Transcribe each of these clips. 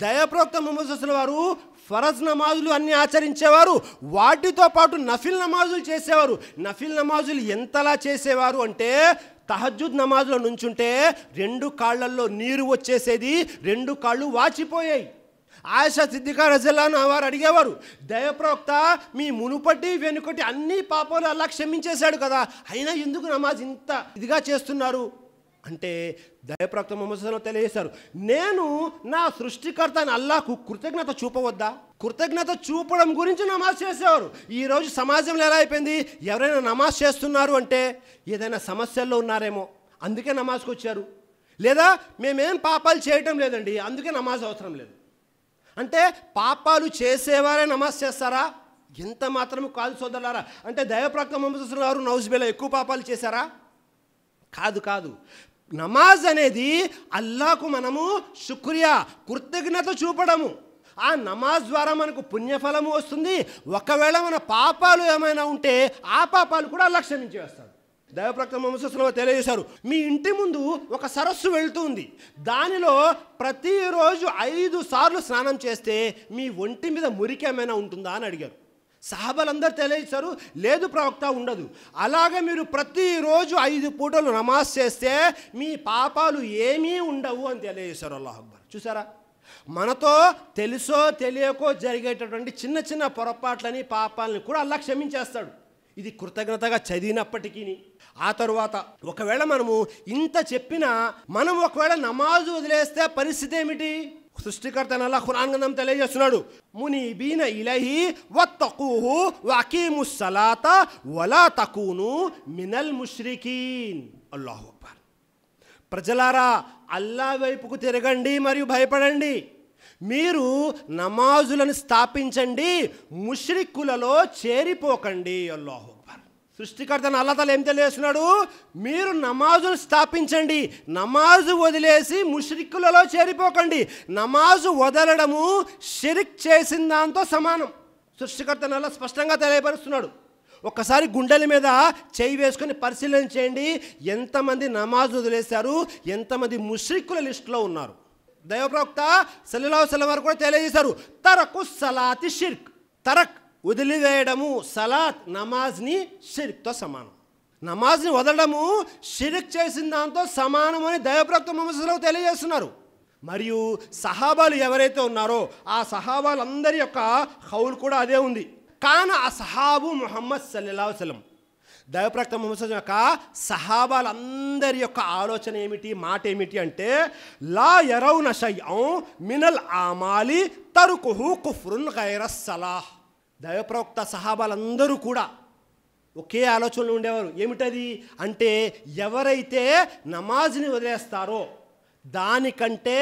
దయాప్రవక్త ముహమ్మద్ సల్లల్లాహు అలైహి వసల్లం వారు ఫరజ్ నమాజులు అన్నీ ఆచరించేవారు, వాటితో పాటు నఫిల్ నమాజులు చేసేవారు. నఫిల్ నమాజులు ఎంతలా చేసేవారు అంటే తహజ్జుద్ నమాజులో నుంచుంటే 2 కాళ్ళల్లో నీరు వచ్చేసేది, 2 కాళ్ళు వాచిపోయాయి. ఆయిషా సిద్దికా రజల్లాహు అన్హా వారు అడిగేవారు, దయాప్రవక్త మీ మునుపటి వెనుకటి అన్ని పాపాలు అల్లాహ్ క్షమించేశాడు కదా, అయినా ఎందుకు నమాజ్ ఇంత ఇదిగా చేస్తున్నారు అంటే దయాప్రవక్త ముహమ్మద్ సల్లల్లాహు అలైహి వసల్లం తెలియజేశారు, నేను నా సృష్టికర్త అని అల్లాహ్కు కృతజ్ఞత చూపవద్దా? కృతజ్ఞత చూపడం గురించి నమాజ్ చేసేవారు. ఈరోజు సమాజంలో ఎలా అయిపోయింది, ఎవరైనా నమాజ్ చేస్తున్నారు అంటే ఏదైనా సమస్యల్లో ఉన్నారేమో అందుకే నమాజ్కి వచ్చారు, లేదా మేమేం పాపాలు చేయటం లేదండి అందుకే నమాజ్ అవసరం లేదు అంటే పాపాలు చేసేవారే నమాజ్ చేస్తారా? ఎంత మాత్రము కాదు సోదరులారా. అంటే దయాప్రవక్త ముహమ్మద్ సల్లల్లాహు అలైహి వసల్లం నౌజుబిల్లా ఎక్కువ పాపాలు చేశారా? కాదు. నమాజ్ అనేది అల్లాహకు మనము శుక్రియా కృతజ్ఞత చూపడము. ఆ నమాజ్ ద్వారా మనకు పుణ్యఫలము వస్తుంది. ఒకవేళ మన పాపాలు ఏమైనా ఉంటే ఆ పాపాలు కూడా అల్లాహ్ క్షమించి వేస్తాడు. దయాప్రవక్త ముహమ్మద్ సల్లల్లాహు అలైహి వసల్లం తెలియజేశారు, మీ ఇంటి ముందు ఒక సరస్సు వెళ్తుంది, దానిలో ప్రతిరోజు 5 సార్లు స్నానం చేస్తే మీ ఒంటి మీద మురికి ఏమైనా ఉంటుందా అని అడిగారు. సహాబాలందరూ తెలియజేశారు, లేదు ప్రవక్త ఉండదు. అలాగే మీరు ప్రతిరోజు 5 పూటలు నమాజ్ చేస్తే మీ పాపాలు ఏమీ ఉండవు అని తెలియజేశారు. అల్లాహు అక్బర్. చూసారా, మనతో తెలుసో తెలియకో జరిగేటటువంటి చిన్న చిన్న పొరపాట్లని పాపాలని కూడా అల్లాహ్ క్షమించేస్తాడు. ఇది కృతజ్ఞతగా చదివినప్పటికీ. ఆ తరువాత ఒకవేళ మనము ఇంత చెప్పినా మనం ఒకవేళ నమాజు వదిలేస్తే పరిస్థితి ఏమిటి? సృష్టికర్త అల్లాహ్ ఖురాన్ గ్రంథం తెలియజేస్తున్నాడు, మునీబీన ఇలైహి వత్తఖూహు వఅకీముస్ సలాత వలా తకూను మినల్ ముష్రికీన్. అల్లాహు అక్బర్. ప్రజలారా, అల్లాహ్ వైపుకు తిరగండి మరియు భయపడండి, మీరు నమాజులను స్థాపించండి, ముష్రిక్కులలో చేరిపోకండి. అల్లాహు అక్బర్. సృష్టికర్త అల్లాహ్ తాలా ఏం తెలియజేస్తున్నాడు, మీరు నమాజును స్థాపించండి, నమాజు వదిలేసి ముష్రిక్కులలో చేరిపోకండి. నమాజు వదలడము షిర్క్ చేసిన దాంతో సమానం. సృష్టికర్త అల్లాహ్ స్పష్టంగా తెలియపరుస్తున్నాడు. ఒక్కసారి గుండెల మీద చేయి వేసుకొని పరిశీలన చేయండి, ఎంతమంది నమాజు వదిలేశారు, ఎంతమంది ముష్రిక్కుల లిస్టులో ఉన్నారు. దైవప్రవక్త సల్లల్లాహు అలైహి వసల్లం వారు కూడా తెలియజేశారు, తరకు సలాతి షిర్క్. తరక్ వదిలివేయడము, సలాత్ నమాజ్ని షిర్క్తో సమానం. నమాజ్ని వదలడము షిర్క్ చేసిన దాంతో సమానం అని దైవప్రవక్త ముహమ్మద్ సల్లల్లాహు అలైహి వసల్లం తెలియజేస్తున్నారు. మరియు సహాబాలు ఎవరైతే ఉన్నారో ఆ సహాబాలందరి యొక్క ఖౌల్ కూడా అదే ఉంది. కాన అస్హాబు ముహమ్మద్ సల్లల్లాహు అలైహి వసల్లం. దైవప్రవక్త ముహమ్మద్ సల్లల్లాహు అలైహి వసల్లం యొక్క సహాబాలందరి యొక్క ఆలోచన ఏమిటి, మాట ఏమిటి అంటే, లా యరౌన షైఅన్ మినల్ ఆమాలి తరుకుహు కుఫ్రున్ గైరస్ సలాహ్. దైవప్రవక్త సహాబాలందరూ కూడా ఒకే ఆలోచనలో ఉండేవారు. ఏమిటది అంటే, ఎవరైతే నమాజ్ని వదిలేస్తారో దానికంటే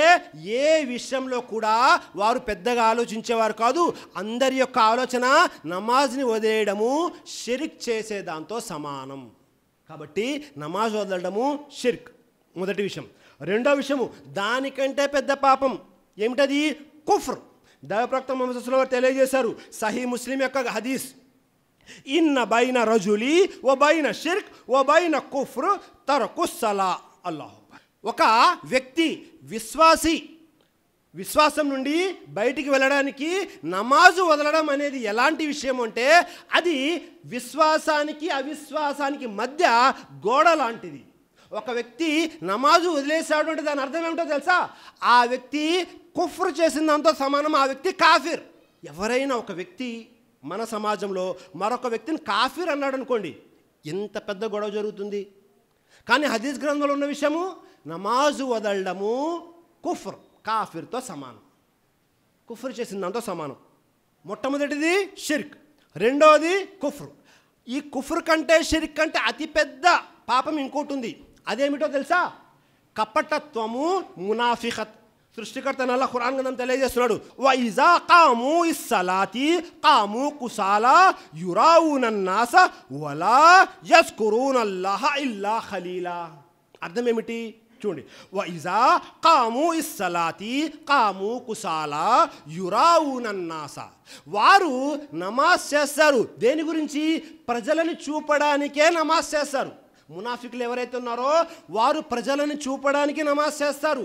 ఏ విషయంలో కూడా వారు పెద్దగా ఆలోచించేవారు కాదు. అందరి యొక్క ఆలోచన నమాజ్ని వదిలేయడము షిర్క్ చేసే దాంతో సమానం. కాబట్టి నమాజ్ వదలడము షిర్క్ మొదటి విషయం. రెండో విషయము, దానికంటే పెద్ద పాపం ఏమిటది? కుఫ్ర్. దైవప్రవక్త ముహమ్మద్ సల్లల్లాహు అలైహి వసల్లం తెలియజేశారు, సహీ ముస్లిం యొక్క హదీస్, ఇన్న బైన రజులి వ బైన షిర్క్ వ బైన కుఫ్ర్ తరకుస్ సలా. అల్లాహు. ఒక వ్యక్తి విశ్వాసం నుండి బయటికి వెళ్ళడానికి నమాజు వదలడం అనేది ఎలాంటి విషయం అంటే, అది విశ్వాసానికి అవిశ్వాసానికి మధ్య గోడ లాంటిది. ఒక వ్యక్తి నమాజు వదిలేశాడు అంటే దాని అర్థం ఏమిటో తెలుసా? ఆ వ్యక్తి కుఫ్ర్ చేసిన దాంతో సమానం, ఆ వ్యక్తి కాఫిర్. ఎవరైనా ఒక వ్యక్తి మన సమాజంలో మరొక వ్యక్తిని కాఫిర్ అన్నాడు అనుకోండి, ఎంత పెద్ద గొడవ జరుగుతుంది. కానీ హదీస్ గ్రంథంలో ఉన్న విషయము, నమాజు వదలడము కుఫ్ర్, కాఫిర్తో సమానం, కుఫ్ర్ చేసిన దాంతో సమానం. మొట్టమొదటిది షిర్క్, రెండవది కుఫ్ర్. ఈ కుఫ్ర్ కంటే షిర్క్ కంటే అతిపెద్ద పాపం ఇంకోటి ఉంది. అదేమిటో తెలుసా? కపటత్వము, మునాఫిఖత్. సృష్టికర్త అల్లాహ్ ఖురాన్ గ్రంథం తెలియజేస్తున్నాడు, వైజా కాము ఇస్సలాతి కాము కుసాలా యురావునన్నాస వలా యస్కురూనల్లాహ ఇల్లా ఖలీలా. అర్థం ఏమిటి చూడండి, వైజా కాము ఇస్సలాతి కాము కుసాలా యురావునన్నాస. వారు నమాజ్ చేస్తారు, దేని గురించి? ప్రజలని చూపడానికే నమాజ్ చేస్తారు. మునాఫికులు ఎవరైతే ఉన్నారో వారు ప్రజలను చూపడానికి నమాజ్ చేస్తారు.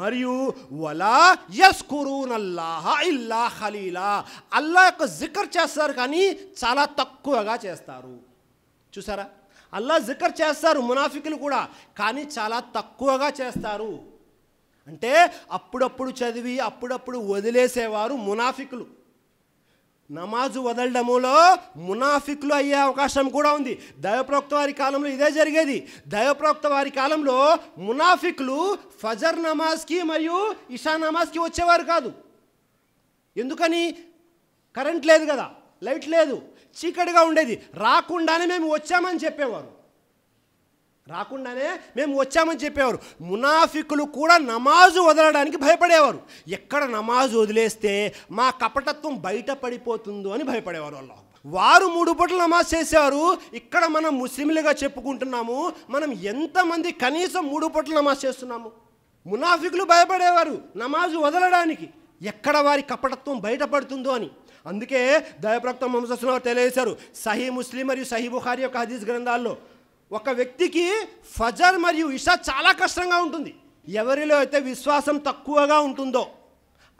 మరియు వలా యస్కురూనల్లాహ ఇల్లా ఖలీలా, అల్లా యొక్క జికర్ చేస్తారు కానీ చాలా తక్కువగా చేస్తారు. చూసారా, అల్లా జికర్ చేస్తారు మునాఫికులు కూడా, కానీ చాలా తక్కువగా చేస్తారు. అంటే అప్పుడప్పుడు చదివి అప్పుడప్పుడు వదిలేసేవారు మునాఫికులు. నమాజు వదలడములో మునాఫికులు అయ్యే అవకాశం కూడా ఉంది. దైవప్రవక్త వారి కాలంలో ఇదే జరిగేది. దైవప్రవక్త వారి కాలంలో మునాఫికులు ఫజర్ నమాజ్కి మరియు ఇషా నమాజ్కి వచ్చేవారు కాదు. ఎందుకని? కరెంట్ లేదు కదా, లైట్ లేదు, చీకటిగా ఉండేది. రాకుండానే మేము వచ్చామని చెప్పేవారు. మునాఫికులు కూడా నమాజు వదలడానికి భయపడేవారు. ఎక్కడ నమాజు వదిలేస్తే మా కపటత్వం బయటపడిపోతుందో అని భయపడేవారు. వారు 3 పూటలు నమాజ్ చేసేవారు. ఇక్కడ మనం ముస్లింలుగా చెప్పుకుంటున్నాము, మనం ఎంతమంది కనీసం 3 పూటలు నమాజ్ చేస్తున్నాము? మునాఫికులు భయపడేవారు నమాజు వదలడానికి, ఎక్కడ వారి కపటత్వం బయటపడుతుందో అని. అందుకే దైవప్రవక్త ముహమ్మద్ సల్లల్లాహు అలైహి వసల్లం తెలియజేశారు సహీ ముస్లిం మరియు సహీ బుఖారీ యొక్క హదీస్ గ్రంథాల్లో, ఒక వ్యక్తికి ఫజర్ మరియు ఇషా చాలా కష్టంగా ఉంటుంది. ఎవరిలో అయితే విశ్వాసం తక్కువగా ఉంటుందో,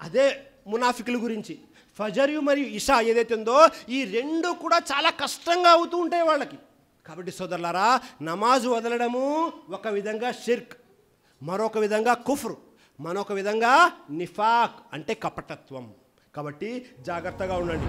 అదే మునాఫికుల గురించి. ఫజర్ మరియు ఇషా ఏదైతే ఉందో ఈ 2 కూడా చాలా కష్టంగా అవుతూ ఉంటాయి వాళ్ళకి. కాబట్టి సోదరులారా, నమాజు వదలడము ఒక విధంగా షిర్క్, మరొక విధంగా కుఫ్ర్, మరొక విధంగా నిఫాక్ అంటే కపటత్వం. కాబట్టి జాగ్రత్తగా ఉండండి.